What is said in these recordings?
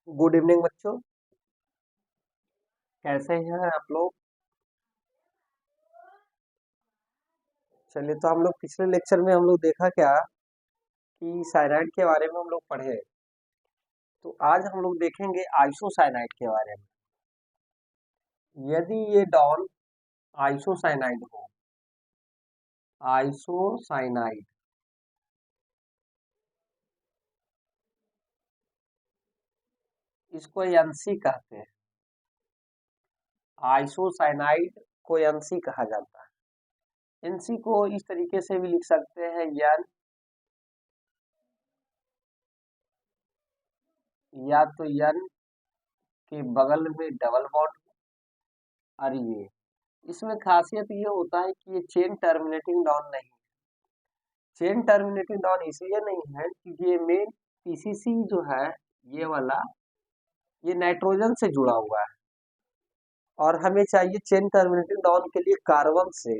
Good evening बच्चों। कैसे हैं आप लोग? चलिए, तो हम लोग पिछले लेक्चर में हम लोग देखा क्या कि साइनाइड के बारे में हम लोग पढ़े। तो आज हम लोग देखेंगे आइसोसाइनाइड के बारे में। यदि ये डॉन आइसोसाइनाइड हो, आइसोसाइनाइड, इसको एनसी कहते हैं। आइसोसाइनाइड को एनसी कहा जाता है। एनसी को इस तरीके से भी लिख सकते हैं, एन या तो एन के बगल में डबल बॉन्ड, और ये इसमें खासियत ये होता है कि ये चेन टर्मिनेटिंग डॉन नहीं। चेन टर्मिनेटिंग डॉन इसलिए नहीं है क्योंकि ये मेन पीसीसी जो है, ये वाला, ये नाइट्रोजन से जुड़ा हुआ है, और हमें चाहिए चेन टर्मिनेटिंग डॉन के लिए कार्बन से।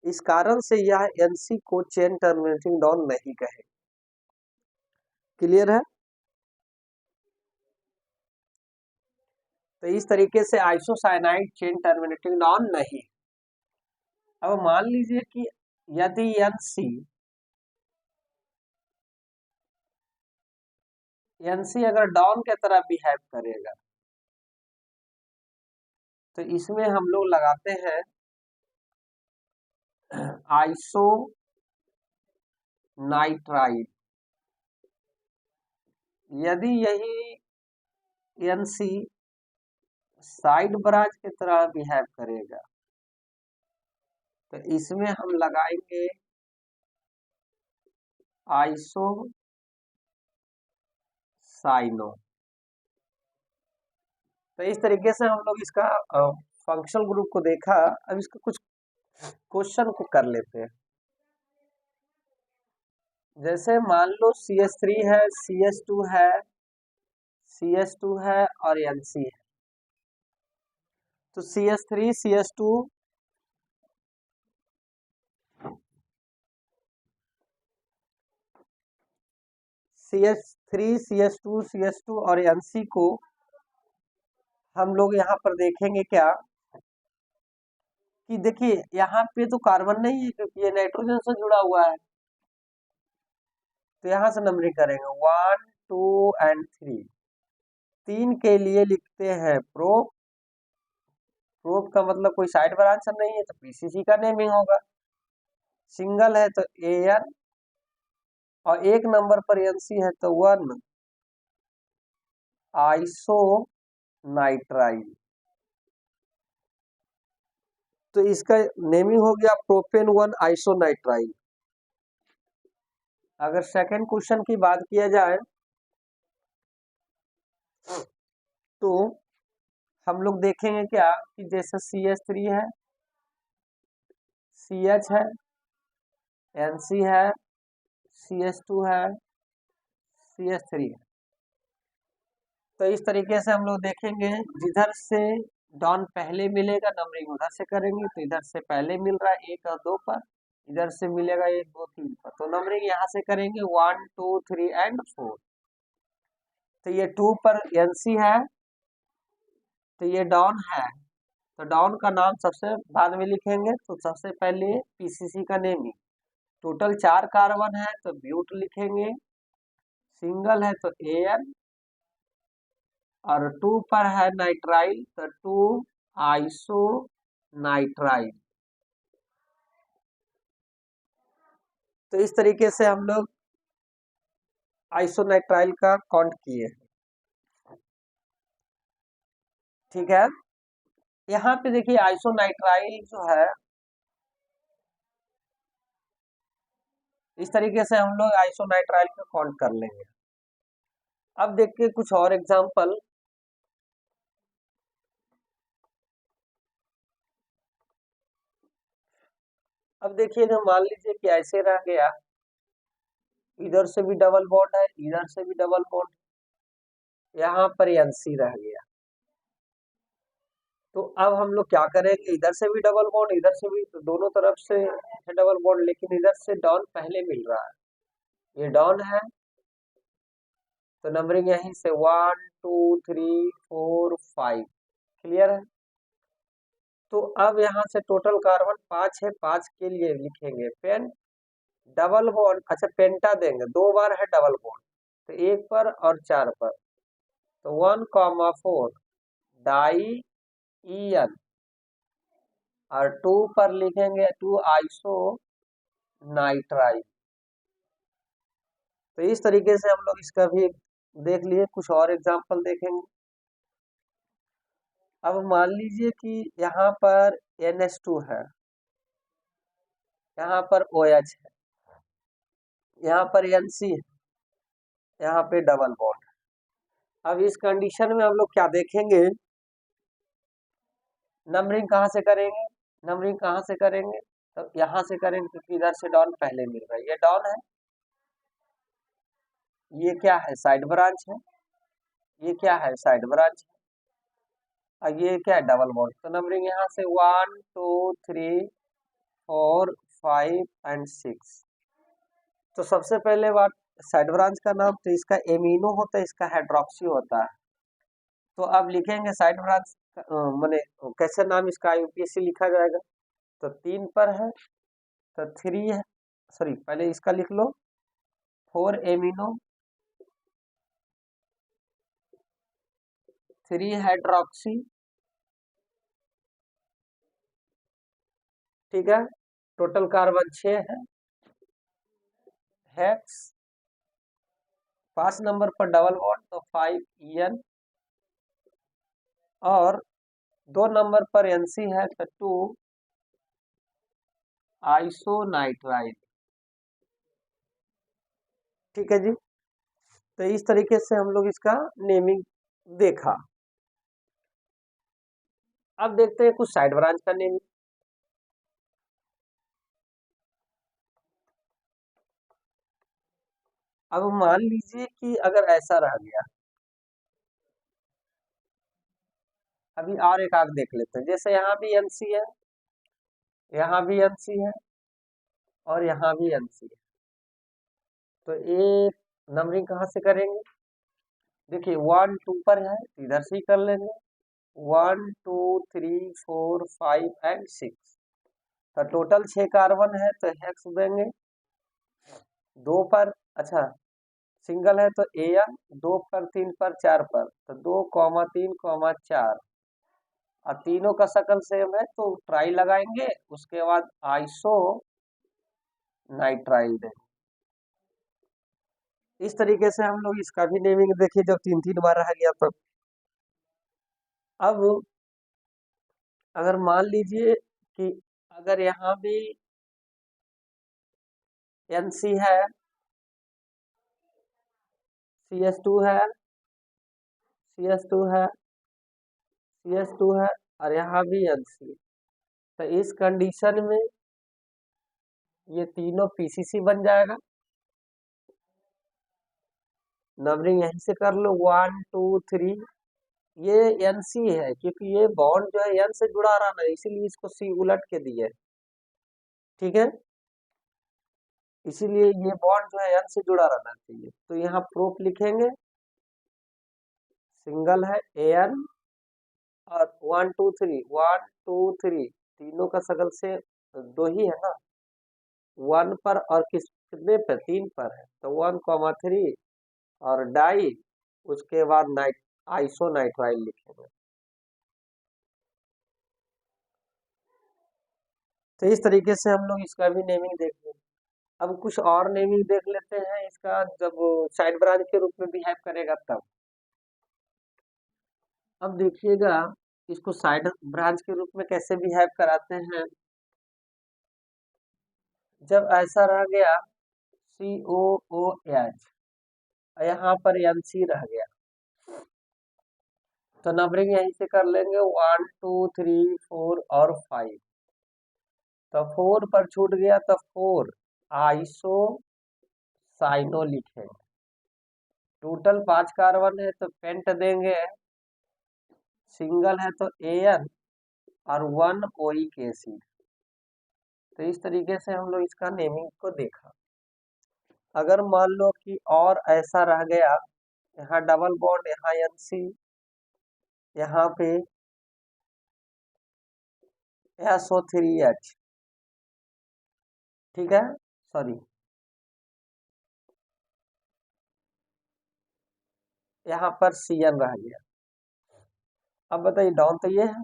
इस कारण से यह एनसी को चेन टर्मिनेटिंग डॉन नहीं कहे। क्लियर है? तो इस तरीके से आइसोसाइनाइड चेन टर्मिनेटिंग डॉन नहीं। अब मान लीजिए कि यदि एनसी अगर डॉन के तरह बिहेव करेगा, तो इसमें हम लोग लगाते हैं आइसो नाइट्राइड। यदि यही एनसी साइड ब्रांच की तरह बिहेव करेगा, तो इसमें हम लगाएंगे आइसो साइनो। तो इस तरीके से हम लोग इसका फंक्शनल ग्रुप को देखा। अब इसका कुछ क्वेश्चन को कर लेते हैं। जैसे मान लो CH3 है, CH2 है, CH2 है और NC है। तो CH3 CH2 CH3 CH2 CH2 और NC को हम लोग यहाँ पर देखेंगे क्या कि देखिए यहाँ पे तो कार्बन नहीं है क्योंकि ये नाइट्रोजन से जुड़ा हुआ है। तो यहाँ से नंबरिंग करेंगे 1 2 एंड 3। 3 के लिए लिखते हैं प्रोप। प्रोप का मतलब कोई साइड ब्रांच नहीं है तो पीसीसी का नेमिंग होगा। सिंगल है तो AN, और एक नंबर पर NC है तो 1 आइसो नाइट्राइल। तो इसका नेमिंग हो गया प्रोपेन 1 आइसो नाइट्राइल। अगर सेकंड क्वेश्चन की बात किया जाए तो हम लोग देखेंगे क्या कि जैसे CH3 है, CH है, NC है, CH2 है, CH3 है। तो इस तरीके से हम लोग देखेंगे, जिधर से डॉन पहले मिलेगा नंबरिंग उधर से करेंगे। तो इधर से पहले मिल रहा है 1 और 2 पर, इधर से मिलेगा 1 2 3 पर, तो नंबरिंग यहाँ से करेंगे 1 2 3 एंड 4। तो ये 2 पर NC है, तो ये डॉन है। तो डॉन का नाम सबसे बाद में लिखेंगे। तो सबसे पहले पीसीसी का नेमिंग। टोटल 4 कार्बन है तो ब्यूट लिखेंगे। सिंगल है तो AN, और 2 पर है नाइट्राइल तो 2 आइसो नाइट्राइल। तो इस तरीके से हम लोग आइसोनाइट्राइल का काउंट किए। ठीक है, यहाँ पे देखिए आइसोनाइट्राइल जो है, इस तरीके से हम लोग आइसोनाइट्राइल का काउंट कर लेंगे। अब देखिए कुछ और एग्जांपल। अब देखिए, जो मान लीजिए कि ऐसे रह गया, इधर से भी डबल बॉन्ड है, इधर से भी डबल बॉन्ड, यहाँ पर NC रह गया। तो अब हम लोग क्या करेंगे, इधर से भी डबल बॉन्ड, इधर से भी, तो दोनों तरफ से है डबल बॉन्ड, लेकिन इधर से डॉन पहले मिल रहा है। ये डॉन है, तो नंबरिंग यहीं से 1 2 3 4 5। क्लियर है। तो अब यहाँ से टोटल कार्बन 5 है, 5 के लिए लिखेंगे पेन डबल बॉन्ड। अच्छा पेंटा देंगे, 2 बार है डबल बॉन्ड, तो 1 पर और 4 पर, तो 1,4 डाई ईएन, और 2 पर लिखेंगे 2 आइसो नाइट्राइल। तो इस तरीके से हम लोग इसका भी देख लिए। कुछ और एग्जांपल देखेंगे। अब मान लीजिए कि यहाँ पर NH2 है, यहाँ पर OH है, यहाँ पर NC है, यहाँ पे डबल बॉन्ड है। अब इस कंडीशन में हम लोग क्या देखेंगे, नंबरिंग कहाँ से करेंगे, नंबरिंग कहाँ से करेंगे, तो यहाँ से करेंगे क्योंकि इधर से डॉन पहले मिल रहा है। ये डॉन है, ये क्या है साइड ब्रांच है, ये क्या है साइड ब्रांच है, और ये क्या है डबल बॉन्ड। तो नंबरिंग यहाँ से 1 2 3 4 5 एंड 6। तो सबसे पहले बात साइड ब्रांच का नाम, तो इसका एमिनो होता है, इसका हाइड्रोक्सी होता है। तो अब लिखेंगे साइड ब्रांच माने कैसे नाम इसका यूपीएससी लिखा जाएगा। तो 3 पर है तो 3 है, सॉरी पहले इसका लिख लो 4 एमिनो 3 हाइड्रोक्सी, ठीक है। टोटल कार्बन 6 है, हेक्स 5 नंबर पर डबल बॉन्ड तो 5 EN, और 2 नंबर पर NC है तो 2 आइसोनाइट्राइल, ठीक है जी। तो इस तरीके से हम लोग इसका नेमिंग देखा। अब देखते हैं कुछ साइड ब्रांच का नेमिंग। अब मान लीजिए कि अगर ऐसा रह गया, अभी और एक आग देख लेते हैं। जैसे यहाँ भी NC है, यहाँ भी NC है, और यहाँ भी NC है, तो एक नंबरिंग कहाँ से करेंगे, देखिए 1 2 पर है इधर से ही कर लेंगे, 1 2 3 4 5 एंड 6। तो टोटल 6 कार्बन है तो हेक्स देंगे 2 पर, अच्छा सिंगल है तो AN, 2 पर 3 पर 4 पर, तो 2,3,4, और तीनों का शकल सेम है तो ट्राई लगाएंगे, उसके बाद आइसो नाइट्राइल देंगे। इस तरीके से हम लोग इसका भी नेमिंग देखिए, जब 3 बार रह गया तब। अब अगर मान लीजिए कि अगर यहाँ भी NC है, CH2 है, CH2 है, CH2 है, और यहाँ भी NC, तो इस कंडीशन में ये तीनों PCC बन जाएगा। नंबरिंग यहीं से कर लो 1 2 3, ये NC है क्योंकि ये बॉन्ड जो है N से जुड़ा रहा ना, इसीलिए इसको C उलट के दिए, ठीक है। इसीलिए ये बॉन्ड जो है N से जुड़ा रहना चाहिए। तो यहाँ प्रूफ लिखेंगे, सिंगल है AN, और 1 2 3 1 2 3 तीनों का शकल से 2 ही है ना, 1 पर और कितने पर 3 पर है, तो 1,3 और डाई, उसके बाद नाइट आइसोनाइट्राइल लिखेंगे। तो इस तरीके से हम लोग इसका भी नेमिंग देख लेंगे। अब कुछ और नेमिंग देख लेते हैं इसका, जब साइड ब्रांच के रूप में बिहेव करेगा तब। अब देखिएगा इसको साइड ब्रांच के रूप में कैसे बिहेव कराते हैं। जब ऐसा रह गया COOH, यहाँ पर NC रह गया, तो नंबरिंग यहीं से कर लेंगे 1 2 3 4 और 5। तो 4 पर छूट गया तो 4 आइसो साइनो लिखेंगे। टोटल 5 कार्बन है तो पेंट देंगे, सिंगल है तो AN, और 1 ओइक एसिड। तो इस तरीके से हम लोग इसका नेमिंग को देखा। अगर मान लो कि और ऐसा रह गया यहाँ डबल बॉन्ड, यहाँ NC, यहाँ पे SO3H, ठीक है, सॉरी यहाँ पर CN रह गया। अब बताइए डॉन तो ये है,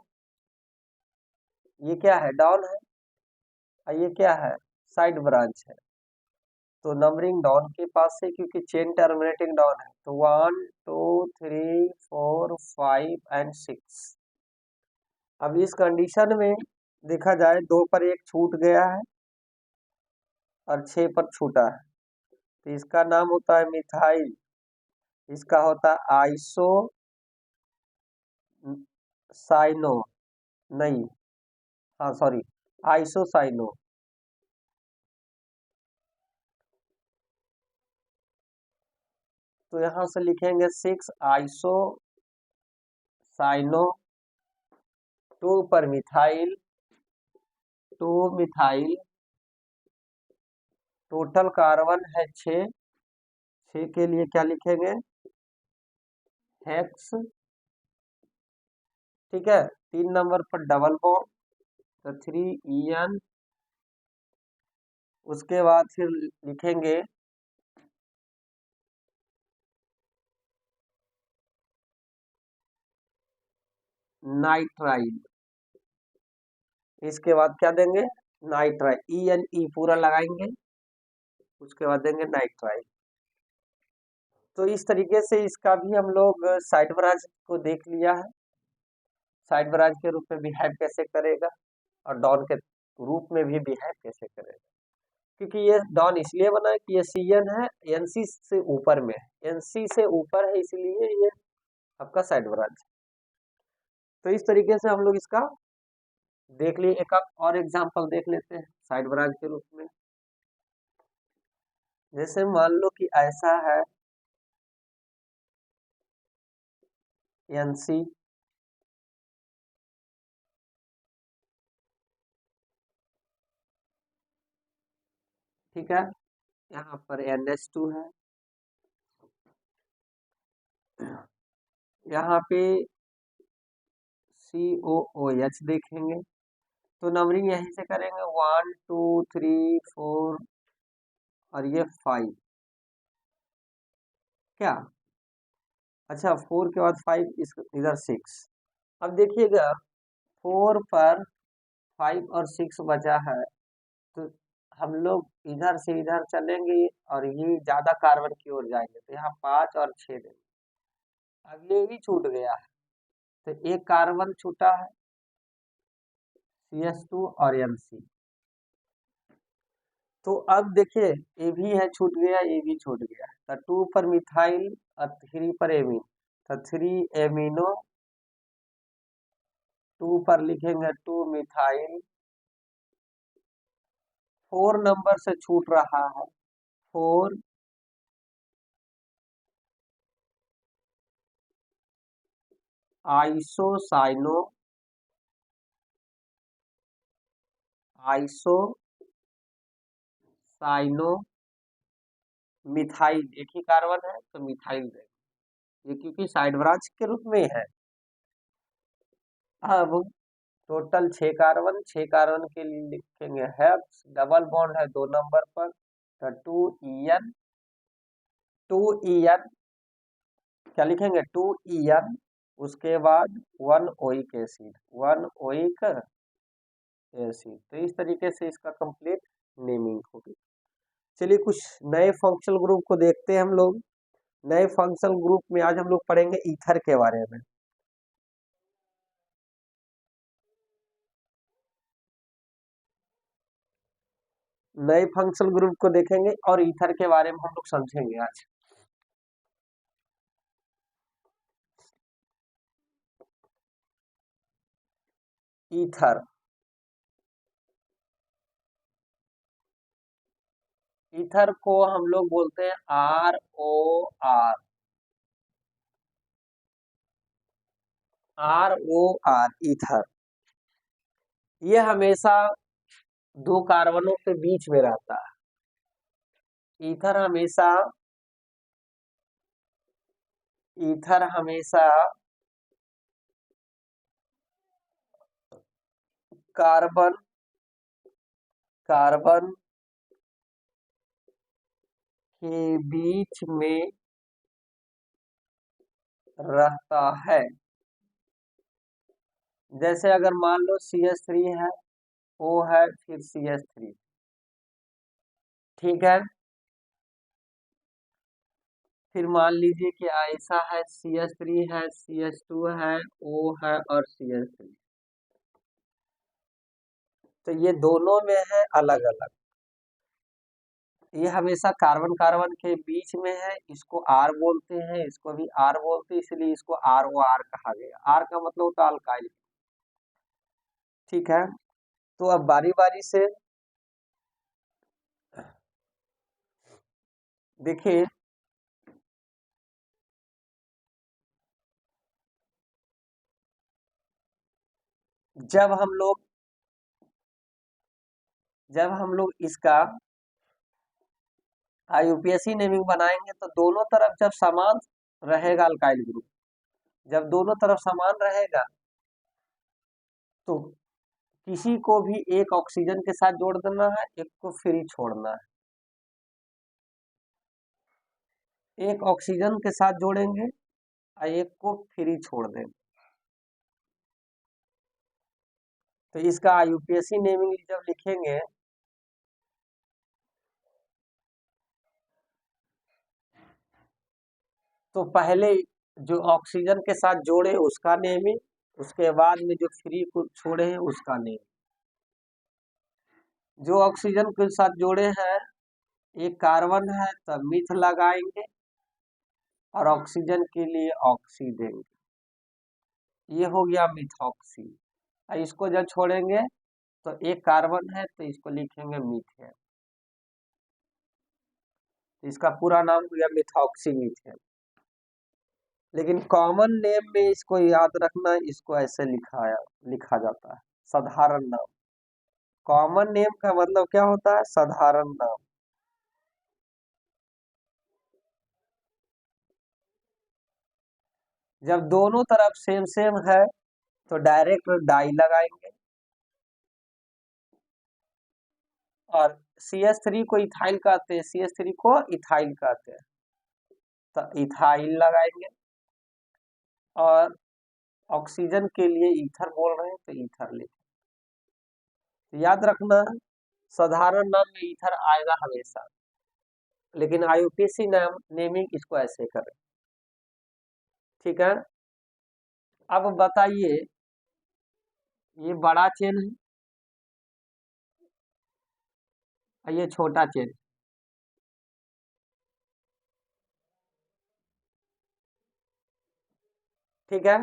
ये क्या है, डॉन है, और ये क्या है, साइड ब्रांच है। तो नंबरिंग डॉन के पास से, क्योंकि चेन टर्मिनेटिंग डॉन है, तो 1 2 3 4 5 एंड 6। अब इस कंडीशन में देखा जाए 2 पर 1 छूट गया है और 6 पर छूटा है, तो इसका नाम होता है मिथाइल, इसका होता है आइसो साइनो, नहीं, हाँ सॉरी, आइसोसाइनो। तो यहां से लिखेंगे 6 आइसो साइनो, 2 पर मिथाइल, 2 मिथाइल, टोटल कार्बन है 6, 6 के लिए क्या लिखेंगे, हेक्स, ठीक है। 3 नंबर पर डबल बॉन्ड, तो 3 EN, उसके बाद फिर लिखेंगे नाइट्राइल, इसके बाद क्या देंगे, नाइट्राइल, ENE पूरा लगाएंगे, उसके बाद देंगे नाइट्राइल। तो इस तरीके से इसका भी हम लोग साइड ब्रांच को देख लिया है, साइड ब्रांच के रूप में बिहेव कैसे करेगा और डॉन के रूप में भी बिहेव कैसे करेगा। क्योंकि ये डॉन इसलिए बना है कि ये CN है, NC से ऊपर में है, NC से ऊपर है, इसलिए ये आपका साइड ब्रांच है। तो इस तरीके से हम लोग इसका देख लिए। एक और एग्जांपल देख लेते हैं साइड ब्रांच के रूप में। जैसे मान लो कि ऐसा है NC, ठीक है, यहाँ पर NH2 है, यहाँ पे COOH देखेंगे, तो नंबरिंग यहीं से करेंगे 1 2 3 4 और ये 5, क्या, अच्छा 4 के बाद 5, इस इधर 6। अब देखिएगा 4 पर 5 और 6 बचा है, तो हम लोग इधर से इधर चलेंगे और ये ज्यादा कार्बन की ओर जाएंगे, तो यहाँ 5 और 6 देंगे। अब ये भी छूट गया है, तो एक कार्बन छूटा है, CH2 और NC। तो अब देखिए ये भी है छूट गया, ये भी छूट गया, तो 2 पर मिथाइल और 3 पर एमीन, तो 3 एमिनो, 2 पर लिखेंगे 2 मिथाइल, 4 नंबर से छूट रहा है, 4 आइसोसाइनो, आइसोसाइनो मिथाइल, एक ही कार्बन है तो मिथाइल देंगे, ये क्योंकि साइड ब्रांच के रूप में है। अब टोटल 6 कार्बन, 6 कार्बन के लिए लिखेंगे हेक्स, डबल बॉन्ड है 2 नंबर पर, तो 2 EN, 2 EN क्या लिखेंगे, 2 EN, उसके बाद 1 ओइक एसिड, 1 ओइक एसिड। तो इस तरीके से इसका कंप्लीट नेमिंग होगी। चलिए कुछ नए फंक्शनल ग्रुप को देखते हैं हम लोग। नए फंक्शनल ग्रुप में आज हम लोग पढ़ेंगे ईथर के बारे में। नए फंक्शनल ग्रुप को देखेंगे और ईथर के बारे में हम लोग समझेंगे आज। ईथर, ईथर को हम लोग बोलते हैं ROR, ROR ईथर। ये हमेशा 2 कार्बनों के बीच में रहता है। ईथर हमेशा ईथर हमेशा कार्बन कार्बन के बीच में रहता है। जैसे अगर मान लो CH3 है, O है, फिर CH3, ठीक है। फिर मान लीजिए कि ऐसा है, CH3 है, CH2 है, O है और CH3, तो ये दोनों में है अलग अलग। ये हमेशा कार्बन कार्बन के बीच में है, इसको R बोलते हैं, इसको भी R बोलते हैं, इसलिए इसको ROR कहा गया। R का मतलब होता है अल्काइल, ठीक है। तो अब बारी बारी से देखिए, जब हम लोग इसका IUPAC नेमिंग बनाएंगे तो दोनों तरफ जब समान रहेगा अल्काइल ग्रुप, जब दोनों तरफ समान रहेगा तो किसी को भी एक ऑक्सीजन के साथ जोड़ देना है, एक को फ्री छोड़ना है। एक ऑक्सीजन के साथ जोड़ेंगे और एक को फ्री छोड़ देंगे। तो इसका IUPAC नेमिंग जब लिखेंगे तो पहले जो ऑक्सीजन के साथ जोड़े उसका नेमिंग, उसके बाद में जो फ्री को छोड़े हैं उसका नेमिंग। जो ऑक्सीजन के साथ जोड़े हैं, एक कार्बन है तब मिथ लगाएंगे और ऑक्सीजन के लिए ऑक्सी देंगे, ये हो गया मिथॉक्सी। और इसको जब छोड़ेंगे तो एक कार्बन है तो इसको लिखेंगे मीथेन, इसका पूरा नाम हो गया मिथॉक्सी मीथेन। लेकिन कॉमन नेम में इसको याद रखना, इसको ऐसे लिखा जाता है, साधारण नाम। कॉमन नेम का मतलब क्या होता है? साधारण नाम। जब दोनों तरफ सेम सेम है तो डायरेक्ट डाई लगाएंगे, और CH3 को इथाइल कहते हैं, CH3 को इथाइल कहते हैं, तो इथाइल लगाएंगे। और ऑक्सीजन के लिए ईथर बोल रहे हैं तो ईथर लिखें। तो याद रखना, साधारण नाम में ईथर आएगा हमेशा, लेकिन IUPAC नाम नेमिंग इसको ऐसे करें, ठीक है। अब बताइए, ये बड़ा चेन है और ये छोटा चेन, ठीक है।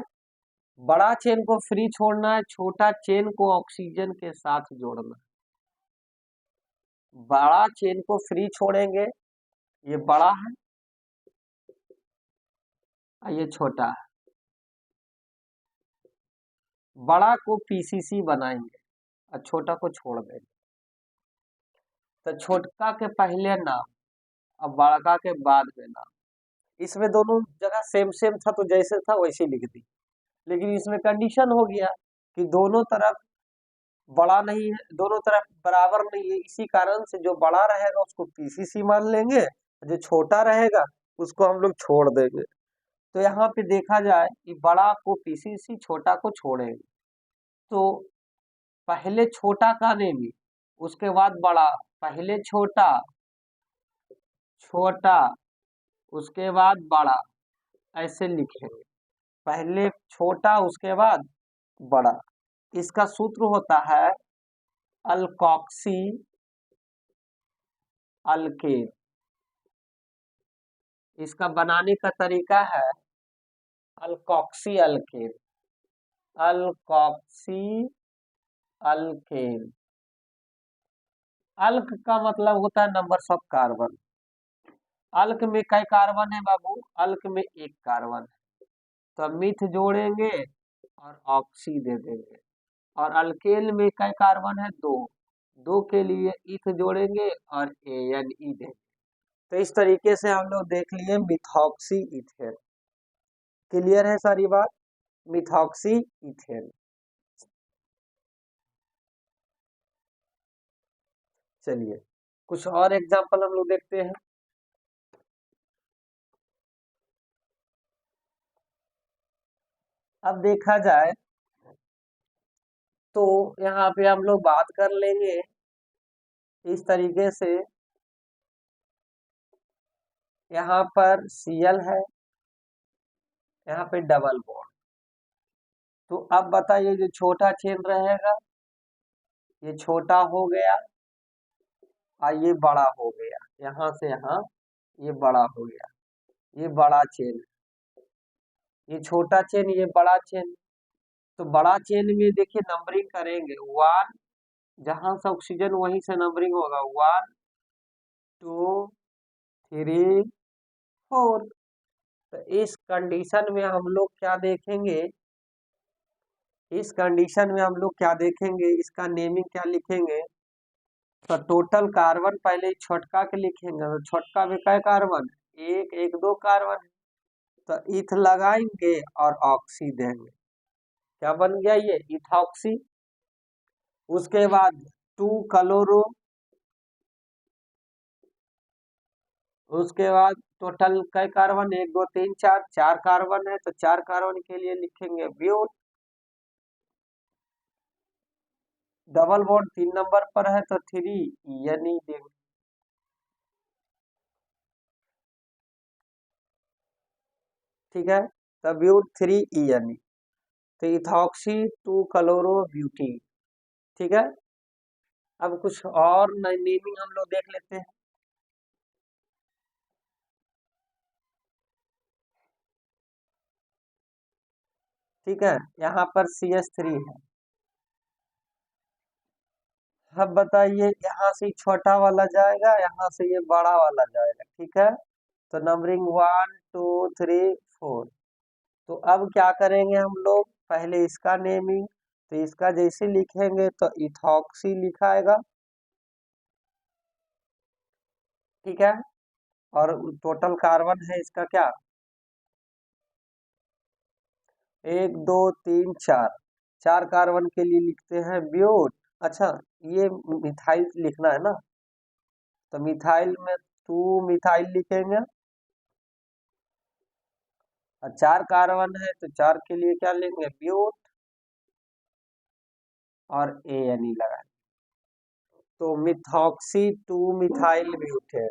बड़ा चेन को फ्री छोड़ना है, छोटा चेन को ऑक्सीजन के साथ जोड़ना है। बड़ा चेन को फ्री छोड़ेंगे, ये बड़ा है और ये छोटा है। बड़ा को PCC बनाएंगे और छोटा को छोड़ देंगे, तो छोटका के पहले नाम और बड़का के बाद में नाम। इसमें दोनों जगह सेम सेम था तो जैसे था वैसे लिख दी, लेकिन इसमें कंडीशन हो गया कि दोनों तरफ बड़ा नहीं है, दोनों तरफ बराबर नहीं है, इसी कारण से जो बड़ा रहेगा उसको PCC मान लेंगे, जो छोटा रहेगा उसको हम लोग छोड़ देंगे। तो यहाँ पे देखा जाए कि बड़ा को PCC, छोटा को छोड़ेंगे, तो पहले छोटा का नेमी, उसके बाद बड़ा, पहले छोटा, छोटा, उसके बाद बड़ा, ऐसे लिखेंगे। पहले छोटा उसके बाद बड़ा। इसका सूत्र होता है अल्कोक्सी अल्केन। इसका बनाने का तरीका है अल्कोक्सी अल्केन, अल्कोक्सी अल्केन। अल्क का मतलब होता है नंबर्स ऑफ कार्बन। अल्क में कई कार्बन है बाबू? अल्क में एक कार्बन है, तो मिथ जोड़ेंगे और ऑक्सी दे देंगे। और अल्केन में कई कार्बन है? दो, दो के लिए इथ जोड़ेंगे और ANE देंगे। तो इस तरीके से हम लोग देख लिए मिथॉक्सी इथेन। क्लियर है सारी बात? Methoxy ethane. चलिए कुछ और एग्जांपल हम लोग देखते हैं। अब देखा जाए तो यहाँ पे हम लोग बात कर लेंगे इस तरीके से। यहाँ पर Cl है, यहाँ पे डबल बॉन्ड। तो अब बताइए जो छोटा चेन रहेगा ये छोटा हो गया और ये बड़ा हो गया, यहाँ से यहाँ ये बड़ा हो गया, ये बड़ा चेन, ये छोटा चेन, ये बड़ा चेन। तो बड़ा चेन में देखिए नंबरिंग करेंगे, 1 जहां से ऑक्सीजन वहीं से नंबरिंग होगा, 1 2 3 4। तो इस कंडीशन में हम लोग क्या देखेंगे, इस कंडीशन में हम लोग क्या देखेंगे, इसका नेमिंग क्या लिखेंगे। तो टोटल कार्बन पहले छोटका के लिखेंगे, तो छोटका में क्या कार्बन, एक एक दो कार्बन। तो इथ लगाएंगे और ऑक्सी देंगे, क्या बन गया ये इथॉक्सी। उसके बाद 2 क्लोरो, उसके बाद टोटल कई कार्बन, 1 2 3 4, 4 कार्बन है, तो 4 कार्बन के लिए लिखेंगे ब्यूट। डबल बॉन्ड 3 नंबर पर है तो 3 यानी देंगे। ठीक है, तो ब्यूट 3 यानी, तो इथॉक्सी 2 क्लोरो ब्यूटीन। ठीक है, अब कुछ और नेमिंग हम लोग देख लेते हैं। ठीक है, यहाँ पर CH3 है। अब बताइए यहाँ से छोटा वाला जाएगा, यहाँ से ये बड़ा वाला जाएगा। ठीक है, तो नंबरिंग 1 2 3 4। तो अब क्या करेंगे हम लोग, पहले इसका नेमिंग, तो इसका जैसे लिखेंगे तो इथॉक्सी लिखाएगा। ठीक है, और टोटल कार्बन है इसका क्या, 1 2 3 4, 4 कार्बन के लिए लिखते हैं ब्यूट। अच्छा, ये मिथाइल लिखना है ना, तो मिथाइल में 2 मिथाइल लिखेंगे, और 4 कार्बन है तो 4 के लिए क्या लेंगे ब्यूट, और ANE लगाए, तो methoxy 2 methyl butane,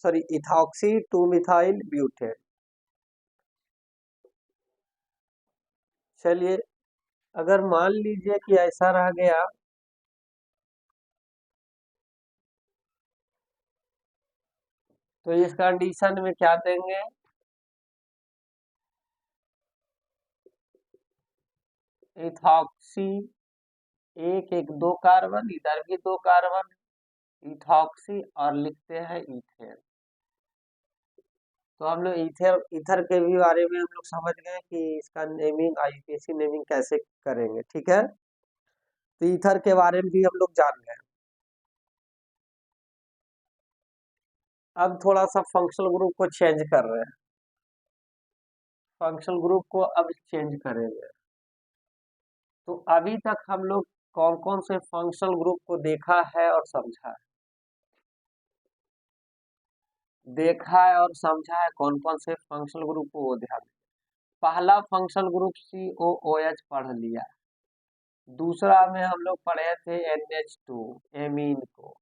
sorry ethoxy 2 methyl butane. चलिए, अगर मान लीजिए कि ऐसा रह गया, तो इस कंडीशन में क्या देंगे, इथॉक्सी, एक एक दो कार्बन, इधर भी 2 कार्बन, इथॉक्सी, और लिखते हैं इथेन। तो हम लोग इथर इथर के भी बारे में हम लोग समझ गए कि इसका नेमिंग IUPAC नेमिंग कैसे करेंगे। ठीक है, तो ईथर के बारे में भी हम लोग जान गए। अब थोड़ा सा फंक्शनल ग्रुप को चेंज कर रहे हैं, फंक्शनल ग्रुप को अब चेंज करेंगे। तो अभी तक हम लोग कौन कौन से फंक्शनल ग्रुप को देखा है और समझा है, देखा है और समझा है, कौन कौन से फंक्शनल ग्रुप को वो ध्यान। पहला फंक्शनल ग्रुप COOH पढ़ लिया, दूसरा में हम लोग पढ़े थे NH2 एमीन को,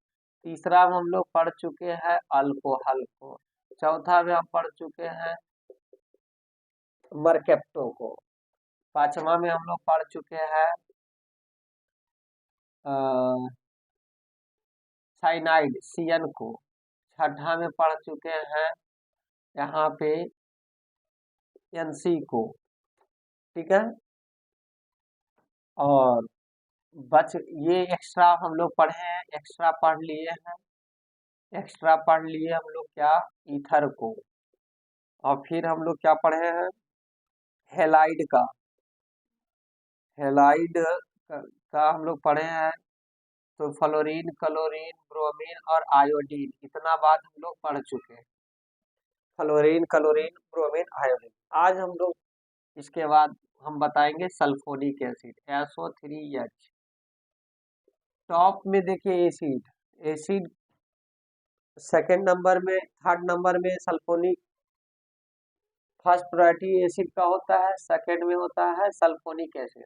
तीसरा में हम लोग पढ़ चुके हैं अल्कोहल को, चौथा में हम पढ़ चुके हैं मरकेप्टो को, पांचवा में हम लोग पढ़ चुके हैं साइनाइड CN को, छठा में पढ़ चुके हैं यहाँ पे NC को। ठीक है, और बच ये एक्स्ट्रा हम लोग पढ़े हैं, एक्स्ट्रा पढ़ लिए हैं, एक्स्ट्रा पढ़ लिए हम लोग क्या, ईथर को। और फिर हम लोग क्या पढ़े हैं, हेलाइड का, हेलाइड का हम लोग पढ़े हैं। तो फ्लोरीन क्लोरीन ब्रोमीन और आयोडीन, इतना बात हम लोग पढ़ चुके हैं, फ्लोरीन क्लोरीन ब्रोमीन आयोडीन। आज हम लोग इसके बाद हम बताएंगे सल्फोनिक एसिड SO3H। टॉप में देखिए एसिड, एसिड सेकेंड नंबर में, थर्ड नंबर में सल्फोनिक, फर्स्ट प्रायोरिटी एसिड का होता है, सेकेंड में होता है सल्फोनिक एसिड,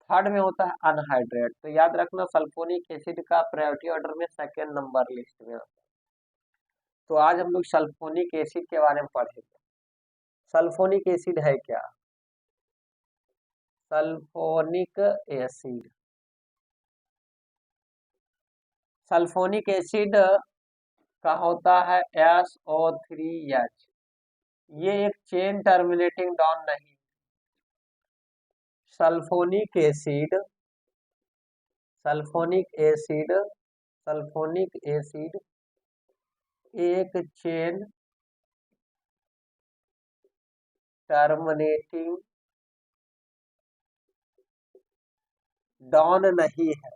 थर्ड में होता है अनहाइड्रेट। तो याद रखना सल्फोनिक एसिड का प्रायोरिटी ऑर्डर में सेकेंड नंबर लिस्ट में होता है। तो आज हम लोग सल्फोनिक एसिड के बारे में पढ़ेंगे। सल्फोनिक एसिड है क्या? सल्फोनिक एसिड, सल्फोनिक एसिड का होता है SO3H। ये एक चेन टर्मिनेटिंग डॉन नहीं। Sulphonic acid, sulphonic acid, sulphonic acid एक चेन टर्मिनेटिंग डॉन नहीं है,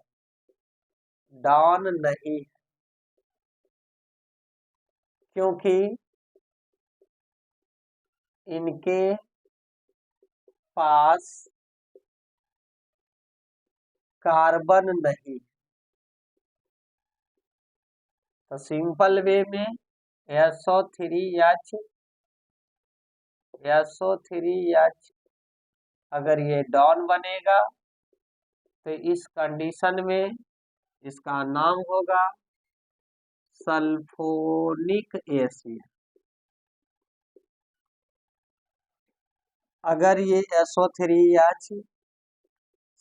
डॉन नहीं है, क्योंकि इनके पास कार्बन नहीं। तो सिंपल वे में SO3H, SO3H अगर ये डॉन बनेगा तो इस कंडीशन में इसका नाम होगा सल्फोनिक एसिड। अगर ये SO3H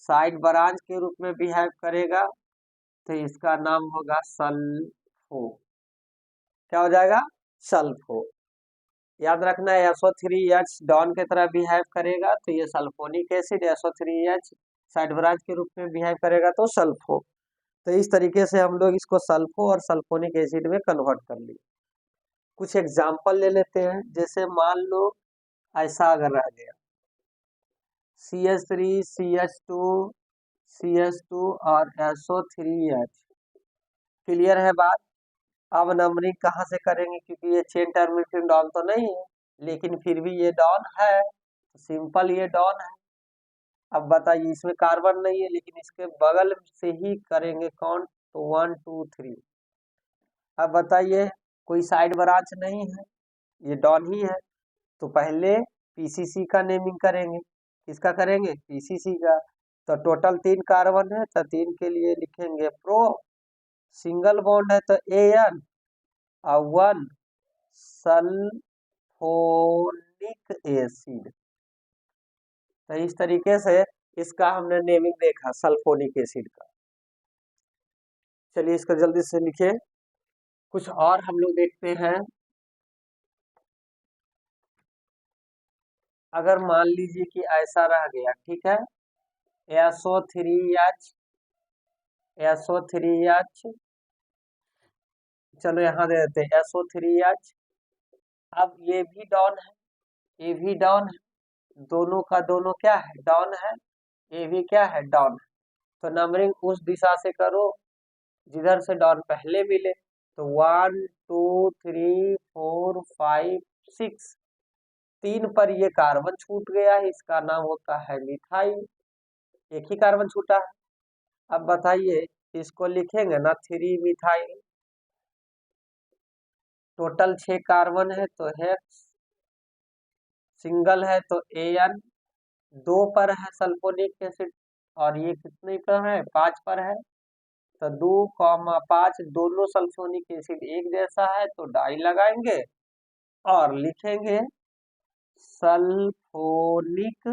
साइड ब्रांच के रूप में बिहेव करेगा तो इसका नाम होगा सल्फो। क्या हो जाएगा? सल्फो। याद रखना है SO3H डॉन की तरह बिहेव करेगा तो ये sulphonic acid, SO3H side branch के रूप में बिहेव करेगा तो सल्फो। तो इस तरीके से हम लोग इसको सल्फो और सल्फोनिक एसिड में कन्वर्ट कर लिए। कुछ एग्जाम्पल ले लेते हैं। जैसे मान लो ऐसा अगर रह गया CH3 CH2 CH2 और SO3H। क्लियर है बात? अब नंबरिंग कहाँ से करेंगे, क्योंकि ये चेन टर्मिनेटिंग डॉन तो नहीं है, लेकिन फिर भी ये डॉन है, सिंपल ये डॉन है। अब बताइए इसमें कार्बन नहीं है, लेकिन इसके बगल से ही करेंगे काउंट, तो 1 2 3। अब बताइए कोई साइड ब्रांच नहीं है, ये डॉन ही है, तो पहले PCC का नेमिंग करेंगे। किसका करेंगे? PCC का। तो टोटल 3 कार्बन है, तो 3 के लिए लिखेंगे प्रो। सिंगल बॉन्ड है तो AN और 1 सल्फोनिक एसिड। तो इस तरीके से इसका हमने नेमिंग देखा सल्फोनिक एसिड का। चलिए इसको जल्दी से लिखिए। कुछ और हम लोग देखते हैं। अगर मान लीजिए कि ऐसा रह गया, ठीक है, SO3H, SO3H, चलो यहाँ दे देते हैं SO3H। अब ये भी डॉन है, ये भी डॉन है, दोनों का दोनों क्या है? डॉन है। ये भी क्या है? डॉन है। तो नंबरिंग उस दिशा से करो जिधर से डॉन पहले मिले। तो 1 2 3 4 5 6, 3 पर ये कार्बन छूट गया है, इसका नाम होता है मिथाइल। एक ही कार्बन छूटा है। अब बताइए इसको लिखेंगे ना 3 मिथाइल। टोटल 6 कार्बन है तो हेक्स, सिंगल है तो AN, 2 पर है सल्फोनिक एसिड और ये कितने पर है? 5 पर है। तो 2,5 दोनों सल्फोनिक एसिड एक जैसा है तो डाई लगाएंगे और लिखेंगे सल्फोनिक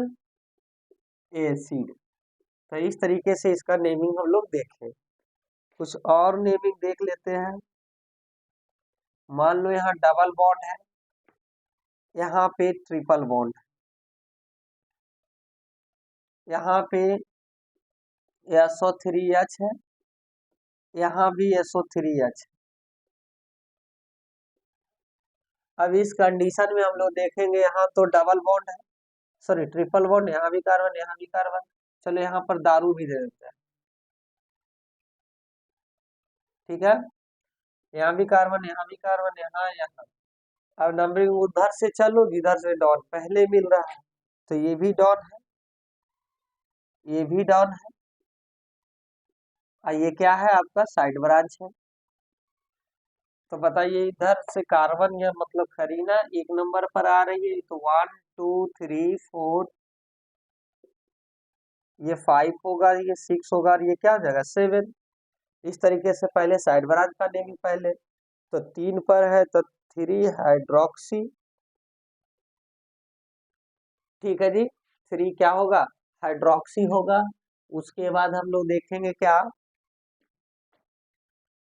एसिड। तो इस तरीके से इसका नेमिंग हम लोग देखें। कुछ और नेमिंग देख लेते हैं। मान लो यहाँ डबल बॉन्ड है, यहाँ पे ट्रिपल बॉन्ड है, यहाँ पे SO3H है, यहाँ भी SO3H। अब इस कंडीशन में हम लोग देखेंगे यहाँ तो डबल बॉन्ड है, सॉरी ट्रिपल बॉन्ड, यहाँ भी कार्बन, यहाँ भी कार्बन। चलो यहाँ पर दारू भी दे देते हैं, ठीक है, यहाँ भी कार्बन, यहाँ भी कार्बन, यहाँ यहाँ। अब नंबरिंग उधर से चलो जिधर से डॉट पहले मिल रहा है। तो ये भी डॉन है, ये भी डॉन है, और ये क्या है आपका साइड ब्रांच है। तो बताइए इधर से कार्बन या मतलब करीना 1 नंबर पर आ रही है, तो 1 2 3 4, ये 5 होगा, ये 6 होगा, और ये क्या हो जाएगा 7। इस तरीके से पहले साइड ब्रांच का नेमिंग पहले, तो 3 पर है तो 3 हाइड्रोक्सी, ठीक है जी। 3 क्या होगा, हाइड्रोक्सी होगा। उसके बाद हम लोग देखेंगे क्या,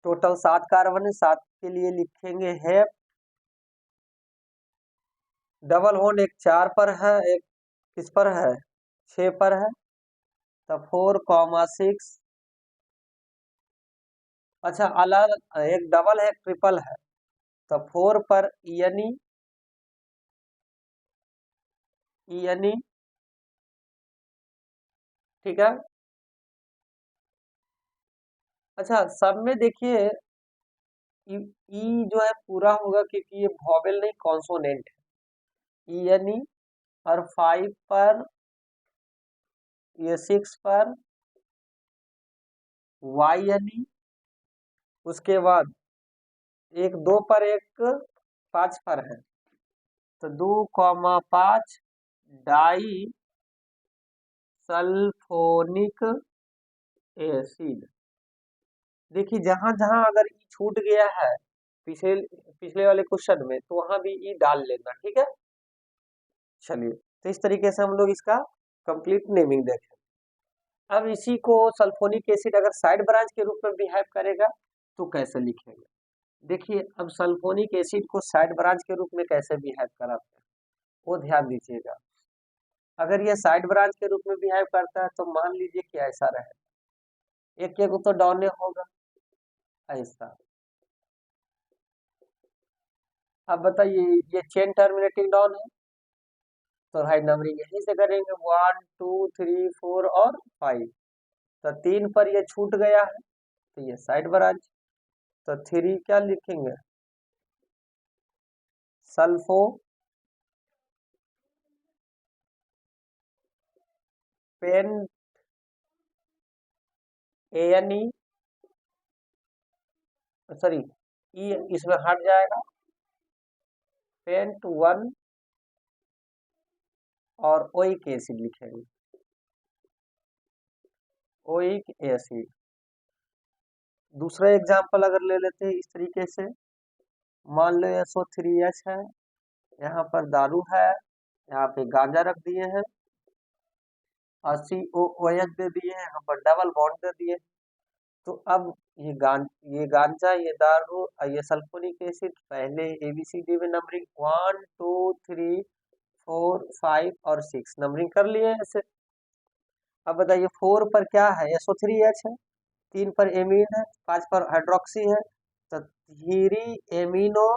टोटल 7 कार्बन है, 7 के लिए लिखेंगे है। डबल बॉन्ड एक 4 पर है, एक किस पर है, 6 पर है, तो 4,6। अच्छा अलग, एक डबल है एक ट्रिपल है, तो 4 पर ई ठीक है। अच्छा सब में देखिए ई जो है पूरा होगा, क्योंकि ये वॉवेल नहीं कॉन्सोनेंट है, ई और 5 पर, ये 6 पर वाई, उसके बाद एक 2 पर, एक 5 पर है, तो 2,5 डाई सल्फोनिक एसिड। देखिए जहां जहां अगर ई छूट गया है पिछले पिछले वाले क्वेश्चन में, तो वहां भी ई डाल लेना, ठीक है। चलिए, तो इस तरीके से हम लोग इसका कंप्लीट नेमिंग देखें। अब इसी को सल्फोनिक एसिड अगर साइड ब्रांच के रूप में बिहेव करेगा तो कैसे लिखेंगे। देखिए अब सल्फोनिक एसिड को साइड ब्रांच के रूप में कैसे बिहेव कराते हैं, वो ध्यान दीजिएगा। अगर ये साइड ब्रांच के रूप में बिहेव करता है तो मान लीजिए कि ऐसा रहेगा, एक एक तो डॉन होगा ऐसा। अब बताइए ये चेन टर्मिनेटिंग डॉन है, तो भाई नंबरिंग यहीं से करेंगे 1 2 3 4 और 5, तो 3 पर ये छूट गया है तो ये साइड ब्रांच, तो 3 क्या लिखेंगे, सल्फो पेन ए सॉरी ई इसमें हट जाएगा, पेंट 1 और ओइक एसिड लिखेंगे, ओइक एसिड। दूसरा एग्जांपल अगर ले लेते हैं इस तरीके से, मान लो SO3H है, यहाँ पर दारू है, यहाँ पे गांजा रख दिए हैं, और COOH दे दिए हैं, यहाँ पर डबल बॉन्ड दे दिए। तो अब ये गांजा, ये दारू और ये सल्फोनिक एसिड पहले ABCD में नंबरिंग 1 2 3 4 5 और 6 नंबरिंग कर लिए ऐसे। अब बताइए 4 पर क्या है, SO3H है, 3 पर एमीन है, 5 पर हाइड्रोक्सी है, तो 3 एमिनो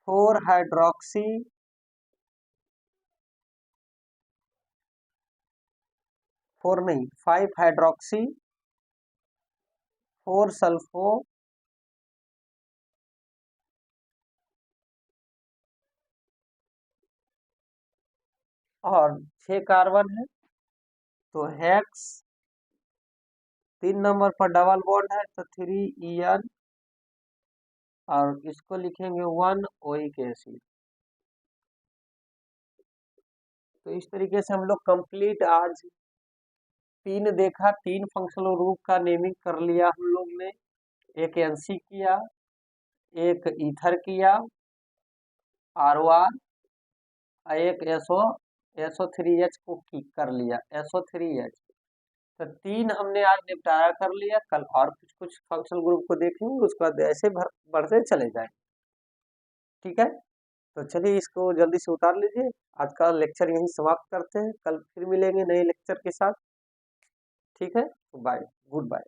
4 हाइड्रोक्सी 4 नहीं 5 हाइड्रोक्सी 4 सल्फो और 6 कार्बन है, तो हेक्स 3 नंबर पर डबल बॉन्ड है, तो 3 EN, और इसको लिखेंगे 1 ओइक एसिड। तो इस तरीके से हम लोग कंप्लीट आज 3 देखा, 3 फंक्शनल ग्रुप का नेमिंग कर लिया हम लोग ने, एक NC किया, एक ईथर किया ROR, एक SO3H को कर लिया SO3H। तो 3 हमने आज निपटारा कर लिया, कल और कुछ कुछ फंक्शनल ग्रुप को देखेंगे, उसके बाद ऐसे बढ़ते चले जाएंगे, ठीक है। तो चलिए इसको जल्दी से उतार लीजिए, आज का लेक्चर यहीं समाप्त करते हैं, कल फिर मिलेंगे नए लेक्चर के साथ, ठीक है। Bye, good bye.